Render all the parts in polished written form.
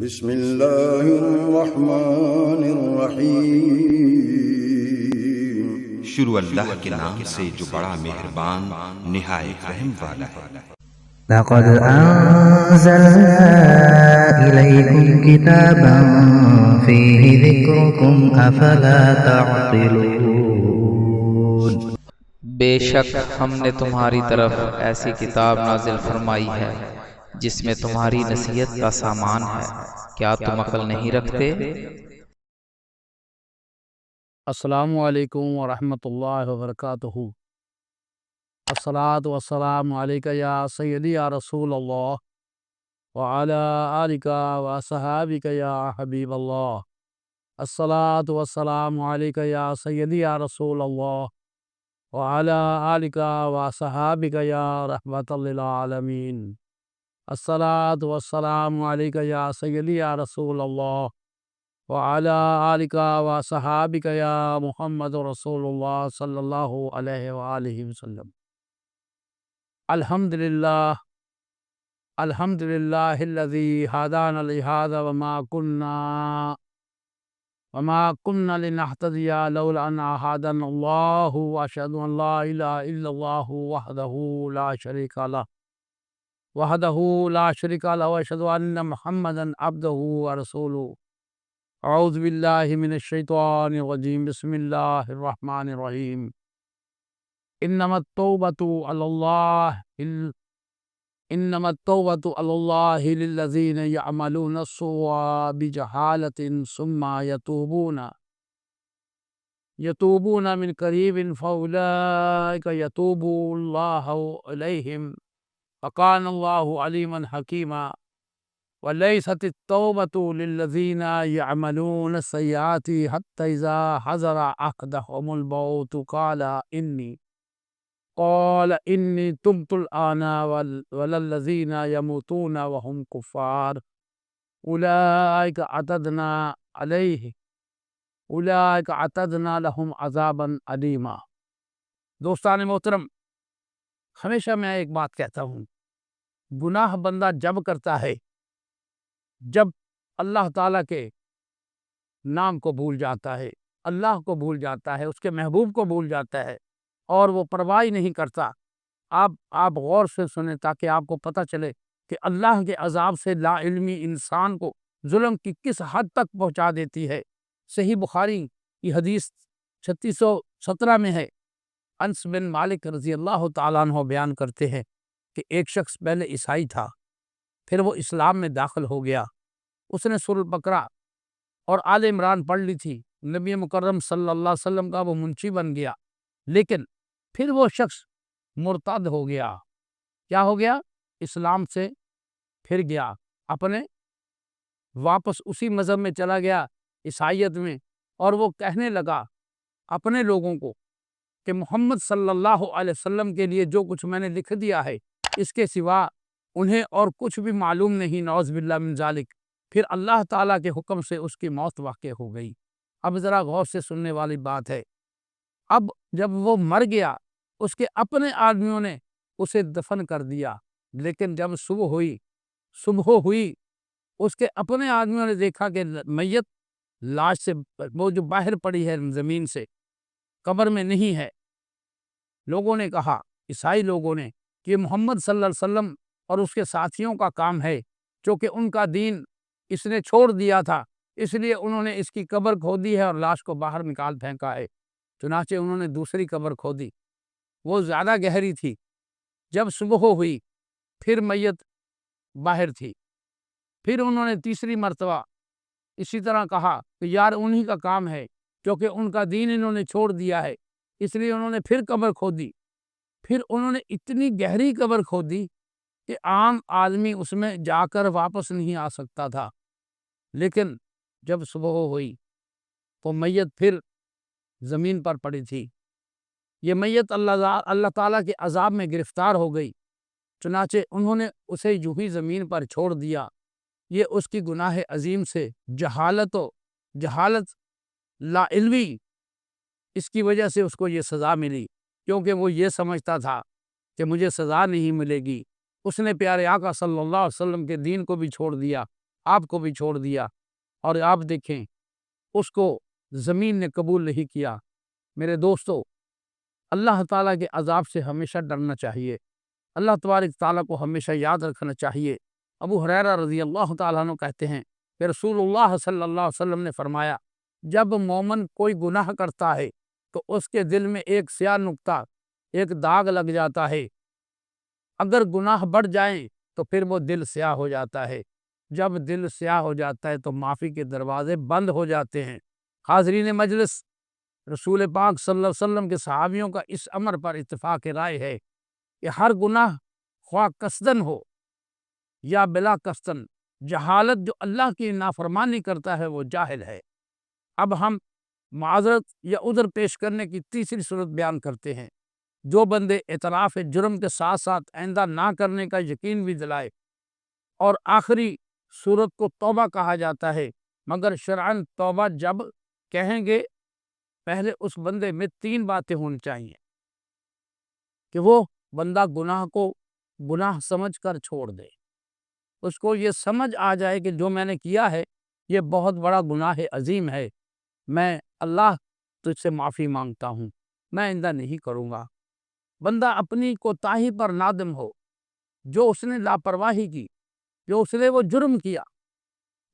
بسم اللہ الرحمن الرحیم۔ شروع اللہ کے نام سے جو بڑا مہربان نہایت رحم والا ہے۔ لقد أنزلنا إليكم كتابا فيه ذكركم أفلا تعقلون۔ بے شک ہم نے تمہاری طرف ایسی کتاب نازل فرمائی ہے جس میں تمہاری نصیحت کا سامان ہے، کیا تم عقل نہیں رکھتے؟ السلام علیکم ورحمۃ اللہ وبرکاتہ۔ الصلاۃ والسلام علیک یا سیدی یا رسول اللہ وعلی آلک وصحابک یا حبیب اللہ۔ الصلاۃ والسلام علیک یا سیدی یا رسول اللہ وعلی آلک وصحابک یا رحمۃ للعالمین۔ الصلاۃ والسلام علیک یا سیدی یا رسول اللہ وعلی آلک وصحابک یا محمد رسول اللہ صلی اللہ علیہ وآلہ وسلم۔ الحمدللہ الذی ہدانا لہذا وما كنا لنہتدی لولا ان ہدانا اللہ، واشہد ان لا الہ الا اللہ وحدہ لا شریک لہ واشہد ان محمدا عبدہ ورسولہ۔ اعوذ باللہ من الشیطان الرجیم، بسم اللہ الرحمن الرحیم۔ انما التوبۃ علی اللہ للذین یعملون السوء بجہالۃ ثم یتوبون من قریب فاولئک یتوب اللہ علیہم وکان اللہ علیما حکیما۔ ولیست التوبۃ للذین یعملون السیئات حتی اذا حضر احدهم الموت قال انی تبت الآن ولا الذین یموتون وهم کفار اولئک اعتدنا لهم عذابا علیما۔ دوستان محترم، ہمیشہ میں ایک بات کہتا ہوں، گناہ بندہ جب کرتا ہے جب اللہ تعالیٰ کے نام کو بھول جاتا ہے، اللہ کو بھول جاتا ہے، اس کے محبوب کو بھول جاتا ہے اور وہ پرواہ نہیں کرتا۔ آپ غور سے سنیں تاکہ آپ کو پتہ چلے کہ اللہ کے عذاب سے لا علمی انسان کو ظلم کی کس حد تک پہنچا دیتی ہے۔ صحیح بخاری کی حدیث 3617 میں ہے۔ انس بن مالک رضی اللہ تعالیٰ عنہ بیان کرتے ہیں کہ ایک شخص پہلے عیسائی تھا، پھر وہ اسلام میں داخل ہو گیا۔ اس نے سورۃ البقرہ اور آل عمران پڑھ لی تھی، نبی مکرم صلی اللہ علیہ وسلم کا وہ منشی بن گیا، لیکن پھر وہ شخص مرتد ہو گیا۔ کیا ہو گیا؟ اسلام سے پھر گیا، اپنے واپس اسی مذہب میں چلا گیا، عیسائیت میں، اور وہ کہنے لگا اپنے لوگوں کو کہ محمد صلی اللہ علیہ وسلم کے لیے جو کچھ میں نے لکھ دیا ہے اس کے سوا انہیں اور کچھ بھی معلوم نہیں، نعوذ باللہ من ذالک۔ پھر اللہ تعالیٰ کے حکم سے اس کی موت واقع ہو گئی۔ اب ذرا غور سے سننے والی بات ہے، اب جب وہ مر گیا اس کے اپنے آدمیوں نے اسے دفن کر دیا، لیکن جب صبح ہوئی اس کے اپنے آدمیوں نے دیکھا کہ میت لاش سے وہ جو باہر پڑی ہے زمین سے، قبر میں نہیں ہے۔ لوگوں نے کہا، عیسائی لوگوں نے، کہ محمد صلی اللہ علیہ وسلم اور اس کے ساتھیوں کا کام ہے، چونکہ ان کا دین اس نے چھوڑ دیا تھا، اس لیے انہوں نے اس کی قبر کھودی ہے اور لاش کو باہر نکال پھینکا ہے۔ چنانچہ انہوں نے دوسری قبر کھودی، وہ زیادہ گہری تھی۔ جب صبح ہوئی پھر میت باہر تھی، پھر انہوں نے تیسری مرتبہ اسی طرح کہا کہ یار انہی کا کام ہے، کیونکہ ان کا دین انہوں نے چھوڑ دیا ہے، اس لیے انہوں نے پھر قبر کھودی۔ پھر انہوں نے اتنی گہری قبر کھودی کہ عام آدمی اس میں جا کر واپس نہیں آ سکتا تھا۔ لیکن جب صبح ہوئی تو میت پھر زمین پر پڑی تھی۔ یہ میت اللہ تعالیٰ کے عذاب میں گرفتار ہو گئی، چنانچہ انہوں نے اسے یوں ہی زمین پر چھوڑ دیا۔ یہ اس کی گناہ عظیم سے جہالت لا علمی، اس کی وجہ سے اس کو یہ سزا ملی، کیونکہ وہ یہ سمجھتا تھا کہ مجھے سزا نہیں ملے گی۔ اس نے پیارے آقا صلی اللہ علیہ وسلم کے دین کو بھی چھوڑ دیا، آپ کو بھی چھوڑ دیا، اور آپ دیکھیں اس کو زمین نے قبول نہیں کیا۔ میرے دوستو، اللہ تعالیٰ کے عذاب سے ہمیشہ ڈرنا چاہیے، اللہ تبارک تعالیٰ کو ہمیشہ یاد رکھنا چاہیے۔ ابو ہریرہ رضی اللہ تعالیٰ عنہ کہتے ہیں کہ رسول اللہ صلی اللہ علیہ وسلم نے فرمایا، جب مومن کوئی گناہ کرتا ہے تو اس کے دل میں ایک سیاہ نقطہ، ایک داغ لگ جاتا ہے۔ اگر گناہ بڑھ جائیں تو پھر وہ دل سیاہ ہو جاتا ہے۔ جب دل سیاہ ہو جاتا ہے تو معافی کے دروازے بند ہو جاتے ہیں۔ حاضرین مجلس، رسول پاک صلی اللہ علیہ وسلم کے صحابیوں کا اس امر پر اتفاق رائے ہے کہ ہر گناہ خواہ قصدن ہو یا بلا قصدن، جہالت جو اللہ کی نافرمانی کرتا ہے وہ جاہل ہے۔ اب ہم معذرت یا عذر پیش کرنے کی تیسری صورت بیان کرتے ہیں۔ جو بندے اعتراف جرم کے ساتھ ساتھ آئندہ نہ کرنے کا یقین بھی دلائے، اور آخری صورت کو توبہ کہا جاتا ہے، مگر شرعاً توبہ جب کہیں گے پہلے اس بندے میں 3 باتیں ہونی چاہیے کہ وہ بندہ گناہ کو گناہ سمجھ کر چھوڑ دے، اس کو یہ سمجھ آ جائے کہ جو میں نے کیا ہے یہ بہت بڑا گناہ عظیم ہے، میں اللہ تجھ سے معافی مانگتا ہوں، میں آئندہ نہیں کروں گا۔ بندہ اپنی کوتاہی پر نادم ہو، جو اس نے لاپرواہی کی، جو اس نے وہ جرم کیا،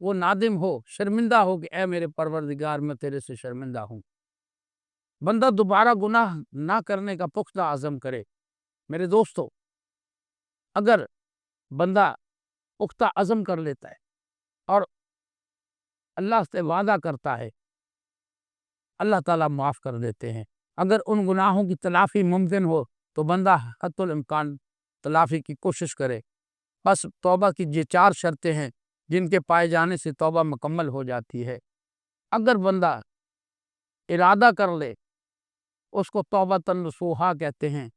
وہ نادم ہو، شرمندہ ہو کہ اے میرے پروردگار میں تیرے سے شرمندہ ہوں۔ بندہ دوبارہ گناہ نہ کرنے کا پختہ عزم کرے۔ میرے دوستو، اگر بندہ پختہ عزم کر لیتا ہے اور اللہ سے وعدہ کرتا ہے، اللہ تعالیٰ معاف کر دیتے ہیں۔ اگر ان گناہوں کی تلافی ممکن ہو تو بندہ حتی الامکان تلافی کی کوشش کرے۔ بس توبہ کی یہ 4 شرطیں ہیں جن کے پائے جانے سے توبہ مکمل ہو جاتی ہے۔ اگر بندہ ارادہ کر لے، اس کو توبہ نصوحہ کہتے ہیں،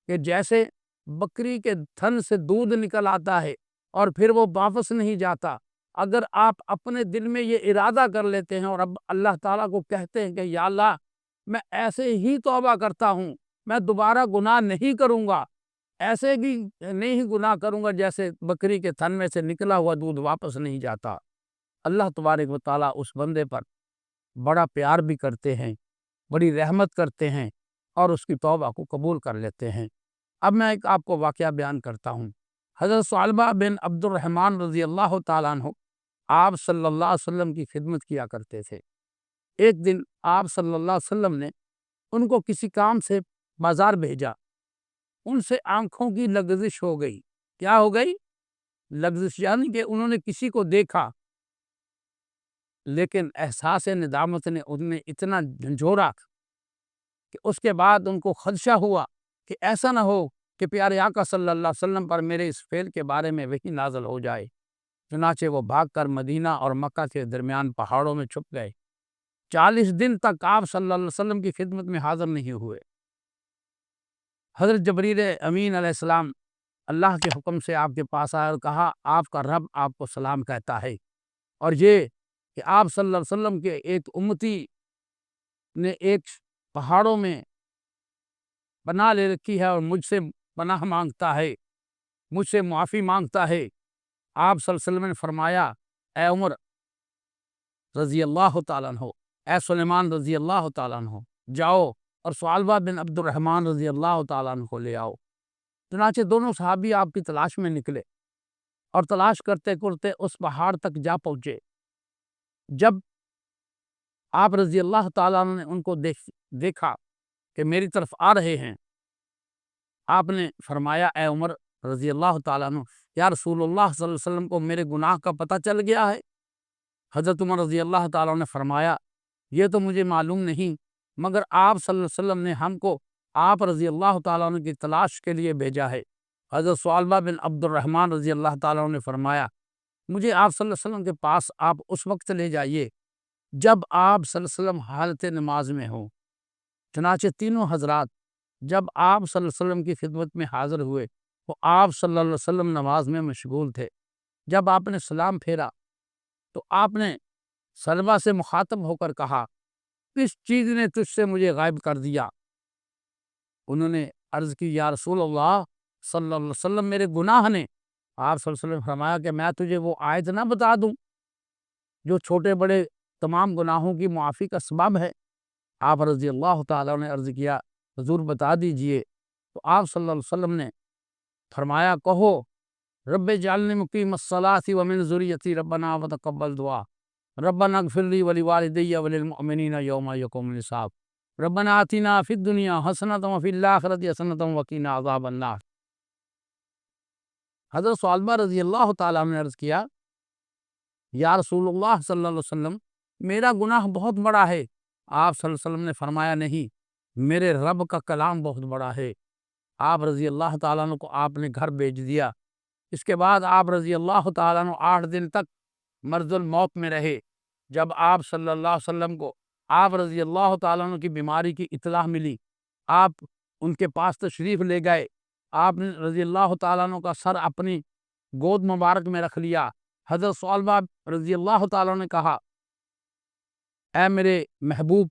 کہ جیسے بکری کے تھن سے دودھ نکل آتا ہے اور پھر وہ واپس نہیں جاتا، اگر آپ اپنے دل میں یہ ارادہ کر لیتے ہیں اور اب اللہ تعالیٰ کو کہتے ہیں کہ یا اللہ میں ایسے ہی توبہ کرتا ہوں، میں دوبارہ گناہ نہیں کروں گا، ایسے بھی نہیں گناہ کروں گا جیسے بکری کے تھن میں سے نکلا ہوا دودھ واپس نہیں جاتا، اللہ تبارک و تعالیٰ اس بندے پر بڑا پیار بھی کرتے ہیں، بڑی رحمت کرتے ہیں اور اس کی توبہ کو قبول کر لیتے ہیں۔ اب میں ایک آپ کو واقعہ بیان کرتا ہوں۔ حضرت ثعلبہ بن عبد الرحمن رضی اللہ تعالیٰ عنہ آپ صلی اللہ علیہ وسلم کی خدمت کیا کرتے تھے۔ ایک دن آپ صلی اللہ علیہ وسلم نے ان کو کسی کام سے بازار بھیجا، ان سے آنکھوں کی لغزش ہو گئی۔ کیا ہو گئی؟ لغزش، یعنی کہ انہوں نے کسی کو دیکھا لیکن احساس ندامت نے انہیں اتنا جھنجھوڑا کہ اس کے بعد ان کو خدشہ ہوا کہ ایسا نہ ہو کہ پیارے آقا صلی اللہ علیہ وسلم پر میرے اس فعل کے بارے میں وحی نازل ہو جائے۔ چنانچہ وہ بھاگ کر مدینہ اور مکہ کے درمیان پہاڑوں میں چھپ گئے۔ 40 دن تک آپ صلی اللہ علیہ وسلم کی خدمت میں حاضر نہیں ہوئے۔ حضرت جبریل امین علیہ السلام اللہ کے حکم سے آپ کے پاس آئے اور کہا آپ کا رب آپ کو سلام کہتا ہے، اور یہ کہ آپ صلی اللہ علیہ وسلم کے ایک امتی نے ایک پہاڑوں میں پناہ لے رکھی ہے اور مجھ سے پناہ مانگتا ہے، مجھ سے معافی مانگتا ہے۔ آپ صلی اللہ علیہ وسلم نے فرمایا اے عمر رضی اللہ تعالیٰ عنہ، اے سلیمان رضی اللہ تعالیٰ عنہ، جاؤ اور ثعلبہ بن عبد الرحمن رضی اللہ تعالیٰ عنہ کو لے آؤ۔ چنانچہ دونوں صحابی آپ کی تلاش میں نکلے اور تلاش کرتے کرتے اس پہاڑ تک جا پہنچے۔ جب آپ رضی اللہ تعالیٰ عنہ نے ان کو دیکھا کہ میری طرف آ رہے ہیں، آپ نے فرمایا اے عمر رضی اللہ تعالیٰ عنہ، یا رسول اللہ صلی اللہ علیہ وسلم کو میرے گناہ کا پتہ چل گیا ہے؟ حضرت عمر رضی اللہ تعالیٰ عنہ نے فرمایا یہ تو مجھے معلوم نہیں، مگر آپ صلی اللہ علیہ وسلم نے ہم کو آپ رضی اللہ تعالیٰ عنہ کی تلاش کے لیے بھیجا ہے۔ حضرت ثعلبہ بن عبد الرحمن رضی اللہ تعالیٰ عنہ نے فرمایا مجھے آپ صلی اللہ علیہ وسلم کے پاس آپ اس وقت لے جائیے جب آپ صلی اللہ علیہ وسلم حالت نماز میں ہوں۔ چنانچہ تینوں حضرات جب آپ صلی اللہ علیہ وسلم کی خدمت میں حاضر ہوئے تو آپ صلی اللہ علیہ وسلم نماز میں مشغول تھے۔ جب آپ نے سلام پھیرا تو آپ نے ثعلبہ سے مخاطب ہو کر کہا کس چیز نے تجھ سے مجھے غائب کر دیا؟ انہوں نے عرض کی یا رسول اللہ صلی اللہ علیہ وسلم میرے گناہ نے آپ صلی اللہ علیہ وسلم نے فرمایا کہ میں تجھے وہ آیت نہ بتا دوں جو چھوٹے بڑے تمام گناہوں کی معافی کا سبب ہے؟ آپ رضی اللہ تعالیٰ نے عرض کیا حضور بتا دیجئے۔ تو آپ صلی اللہ علیہ وسلم نے فرمایا کہو رب اجعلنی مقیم الصلاۃ ومن ذریتی ربنا وتقبل دعا ربنا اغفر لی ولوالدی وللمؤمنین یوم یقوم الحساب ربنا آتنا فی الدنیا حسنۃ وفی الآخرۃ حسنۃ وقنا عذاب النار۔ حضرت ثعلبہ رضی اللہ تعالیٰ عنہ نے عرض کیا یا رسول اللہ صلی اللہ علیہ وسلم میرا گناہ بہت بڑا ہے۔ آپ صلی اللہ علیہ وسلم نے فرمایا نہیں، میرے رب کا کلام بہت بڑا ہے۔ آپ رضی اللہ تعالیٰ عنہ کو آپ نے گھر بھیج دیا۔ اس کے بعد آپ رضی اللہ تعالیٰ عنہ 8 دن تک مرض الموت میں رہے۔ جب آپ صلی اللہ علیہ وسلم کو آپ رضی اللہ تعالیٰ عنہ کی بیماری کی اطلاع ملی، آپ ان کے پاس تشریف لے گئے۔ آپ نے رضی اللہ تعالیٰ عنہ کا سر اپنی گود مبارک میں رکھ لیا۔ حضرت ثعلبہ رضی اللہ تعالیٰ عنہ نے کہا اے میرے محبوب،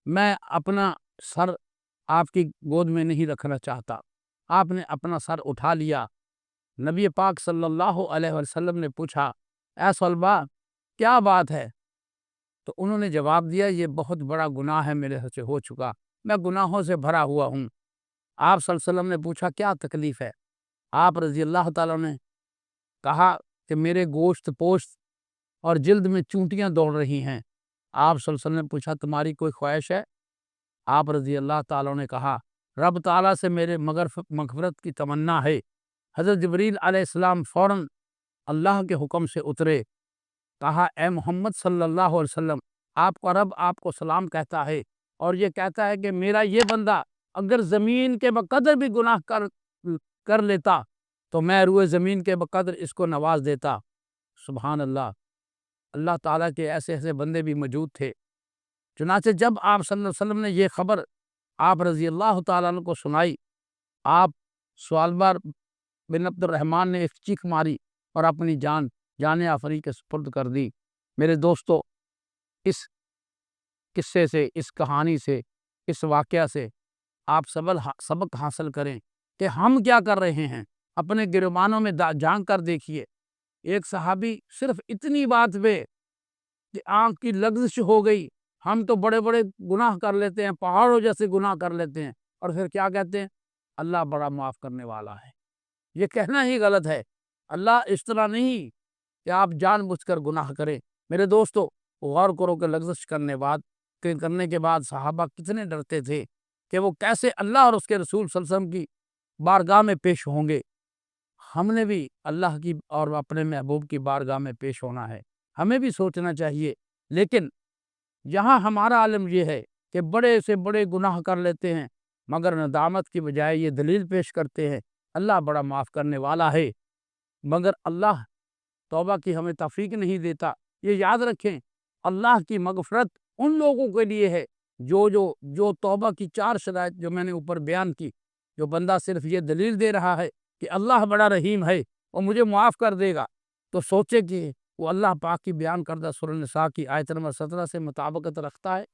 میں اپنا سر آپ کی گود میں نہیں رکھنا چاہتا۔ آپ نے اپنا سر اٹھا لیا۔ نبی پاک صلی اللہ علیہ وسلم نے پوچھا اے ثعلبہ کیا بات ہے؟ تو انہوں نے جواب دیا یہ بہت بڑا گناہ ہے میرے سے ہو چکا، میں گناہوں سے بھرا ہوا ہوں۔ آپ صلی اللہ علیہ وسلم نے پوچھا کیا تکلیف ہے؟ آپ رضی اللہ تعالیٰ نے کہا کہ میرے گوشت پوشت اور جلد میں چونٹیاں دوڑ رہی ہیں۔ آپ صلی اللہ علیہ وسلم نے پوچھا تمہاری کوئی خواہش ہے؟ آپ رضی اللہ تعالیٰ نے کہا رب تعالیٰ سے میرے مغفرت کی تمنا ہے۔ حضرت جبریل علیہ السلام فوراً اللہ کے حکم سے اترے، کہا اے محمد صلی اللہ علیہ وسلم آپ کا رب آپ کو سلام کہتا ہے اور یہ کہتا ہے کہ میرا یہ بندہ اگر زمین کے بقدر بھی گناہ کر لیتا تو میں روئے زمین کے بقدر اس کو نواز دیتا۔ سبحان اللہ، اللہ تعالیٰ کے ایسے ایسے بندے بھی موجود تھے۔ چنانچہ جب آپ صلی اللہ علیہ وسلم نے یہ خبر آپ رضی اللہ تعالیٰ عنہ کو سنائی، آپ ثعلبہ بن عبد الرحمن نے ایک چیخ ماری اور اپنی جان آفری کے سپرد کر دی۔ میرے دوستو، اس قصے سے، اس کہانی سے، اس واقعہ سے آپ سبق حاصل کریں کہ ہم کیا کر رہے ہیں۔ اپنے گریبانوں میں جھانک کر دیکھیے، ایک صحابی صرف اتنی بات پہ کہ آنکھ کی لغزش ہو گئی، ہم تو بڑے بڑے گناہ کر لیتے ہیں، پہاڑوں جیسے گناہ کر لیتے ہیں، اور پھر کیا کہتے ہیں اللہ بڑا معاف کرنے والا ہے۔ یہ کہنا ہی غلط ہے۔ اللہ اس طرح نہیں کہ آپ جان بوجھ کر گناہ کریں۔ میرے دوستو، غور کرو کہ لغزش کرنے کے بعد صحابہ کتنے ڈرتے تھے کہ وہ کیسے اللہ اور اس کے رسول صلی اللہ علیہ وسلم کی بارگاہ میں پیش ہوں گے۔ ہم نے بھی اللہ کی اور اپنے محبوب کی بارگاہ میں پیش ہونا ہے، ہمیں بھی سوچنا چاہیے۔ لیکن یہاں ہمارا عالم یہ ہے کہ بڑے سے بڑے گناہ کر لیتے ہیں، مگر ندامت کی بجائے یہ دلیل پیش کرتے ہیں اللہ بڑا معاف کرنے والا ہے، مگر اللہ توبہ کی ہمیں توفیق نہیں دیتا۔ یہ یاد رکھیں، اللہ کی مغفرت ان لوگوں کے لیے ہے جو توبہ کی 4 شرائط جو میں نے اوپر بیان کی، جو بندہ صرف یہ دلیل دے رہا ہے کہ اللہ بڑا رحیم ہے اور مجھے معاف کر دے گا، تو سوچے کہ وہ اللہ پاک کی بیان کردہ سورہ النساء کی آیت نمبر 17 سے مطابقت رکھتا ہے۔